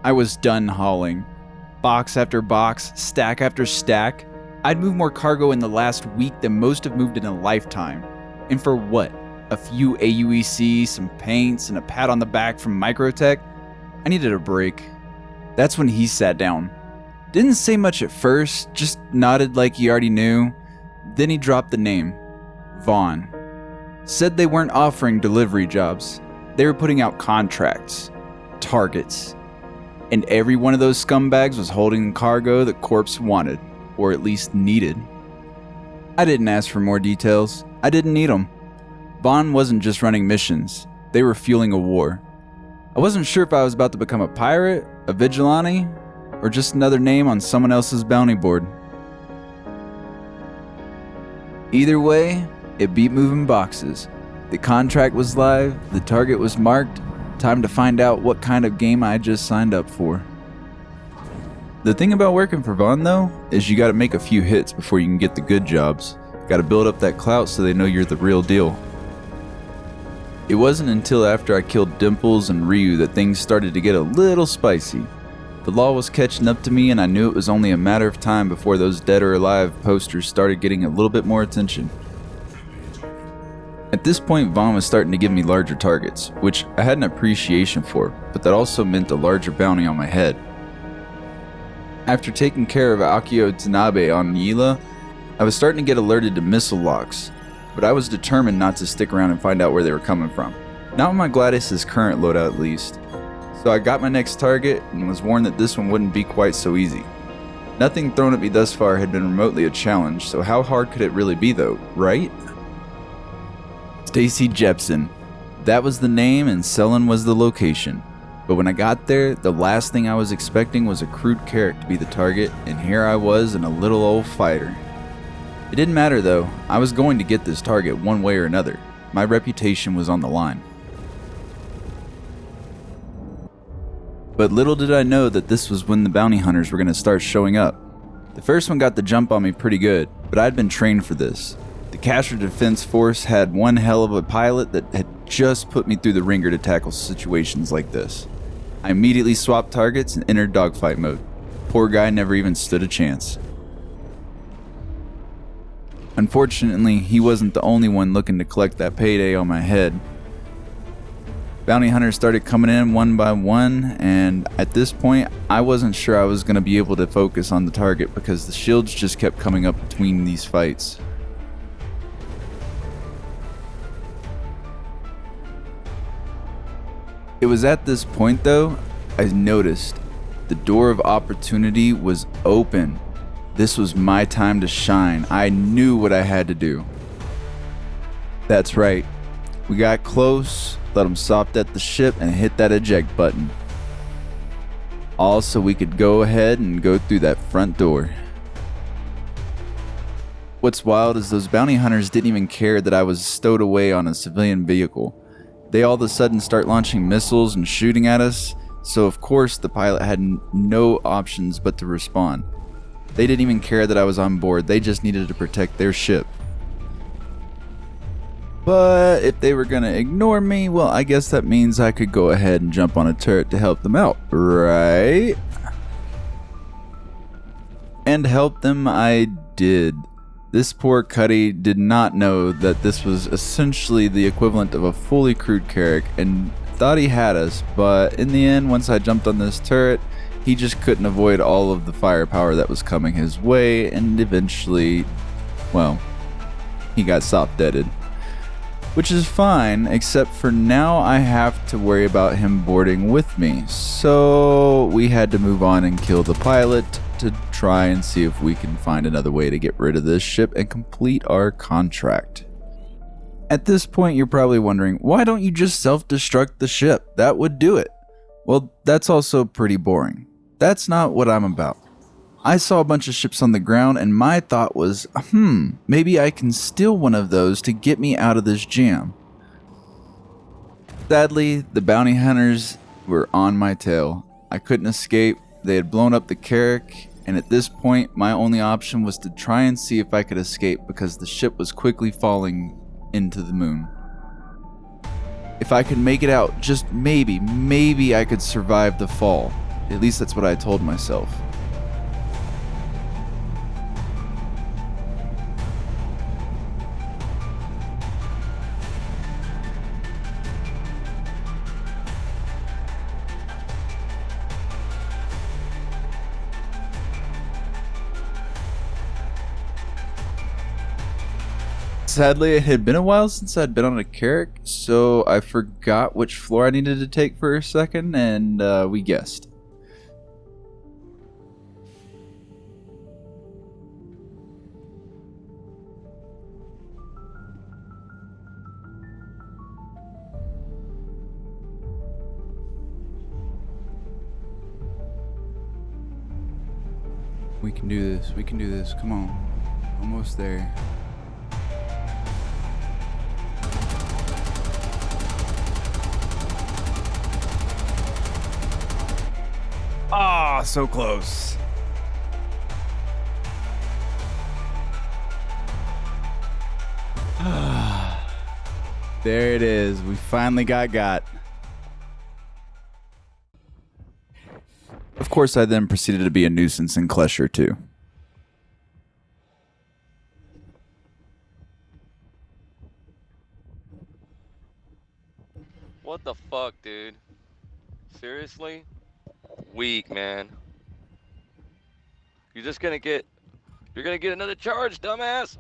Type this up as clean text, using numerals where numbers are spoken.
I was done hauling. Box after box, stack after stack. I'd moved more cargo in the last week than most have moved in a lifetime. And for what? A few AUEC, some paints, and a pat on the back from Microtech? I needed a break. That's when he sat down. Didn't say much at first, just nodded like he already knew. Then he dropped the name, Vaughn. Said they weren't offering delivery jobs. They were putting out contracts, targets. And every one of those scumbags was holding cargo that Corpse wanted, or at least needed. I didn't ask for more details. I didn't need them. Vaughn wasn't just running missions. They were fueling a war. I wasn't sure if I was about to become a pirate, a vigilante, or just another name on someone else's bounty board. Either way, it beat moving boxes. The contract was live, the target was marked. Time to find out what kind of game I just signed up for. The thing about working for Vaughn though, is you gotta make a few hits before you can get the good jobs. Gotta build up that clout so they know you're the real deal. It wasn't until after I killed Dimples and Ryu that things started to get a little spicy. The law was catching up to me and I knew it was only a matter of time before those dead or alive posters started getting a little bit more attention. At this point, Vaughn was starting to give me larger targets, which I had an appreciation for, but that also meant a larger bounty on my head. After taking care of Akio Tanabe on Yila, I was starting to get alerted to missile locks, but I was determined not to stick around and find out where they were coming from. Not with my Gladys's current loadout at least. So I got my next target and was warned that this one wouldn't be quite so easy. Nothing thrown at me thus far had been remotely a challenge, so how hard could it really be though, right? Stacy Jepson. That was the name and Selin was the location. But when I got there, the last thing I was expecting was a crude carrot to be the target, and here I was in a little old fighter. It didn't matter though, I was going to get this target one way or another. My reputation was on the line. But little did I know that this was when the bounty hunters were going to start showing up. The first one got the jump on me pretty good, but I'd been trained for this. The Castro Defense Force had one hell of a pilot that had just put me through the ringer to tackle situations like this. I immediately swapped targets and entered dogfight mode. Poor guy never even stood a chance. Unfortunately, he wasn't the only one looking to collect that payday on my head. Bounty hunters started coming in one by one, and at this point, I wasn't sure I was going to be able to focus on the target because the shields just kept coming up between these fights. It was at this point though, I noticed the door of opportunity was open. This was my time to shine. I knew what I had to do. That's right. We got close, let them soft at the ship and hit that eject button. All so we could go ahead and go through that front door. What's wild is those bounty hunters didn't even care that I was stowed away on a civilian vehicle. They all of a sudden start launching missiles and shooting at us, so of course the pilot had no options but to respond. They didn't even care that I was on board, they just needed to protect their ship. But if they were gonna ignore me, well, I guess that means I could go ahead and jump on a turret to help them out, right? And help them I did. This poor Cuddy did not know that this was essentially the equivalent of a fully crewed Carrack and thought he had us, but in the end, once I jumped on this turret, he just couldn't avoid all of the firepower that was coming his way, and eventually, well, he got soft-deaded. Which is fine, except for now I have to worry about him boarding with me, so we had to move on and kill the pilot to try and see if we can find another way to get rid of this ship and complete our contract. At this point you're probably wondering, why don't you just self-destruct the ship? That would do it. Well, that's also pretty boring. That's not what I'm about. I saw a bunch of ships on the ground and my thought was, maybe I can steal one of those to get me out of this jam. Sadly, the bounty hunters were on my tail. I couldn't escape. They had blown up the Carrack, and at this point, my only option was to try and see if I could escape because the ship was quickly falling into the moon. If I could make it out, just maybe I could survive the fall. At least that's what I told myself. Sadly, it had been a while since I'd been on a Carrick, so I forgot which floor I needed to take for a second, and we guessed. We can do this. We can do this. Come on. Almost there. Ah, so close. There it is. We finally got. Of course, I then proceeded to be a nuisance in Klesher, too. What the fuck, dude? Seriously? Weak, man. You're gonna get another charge, dumbass!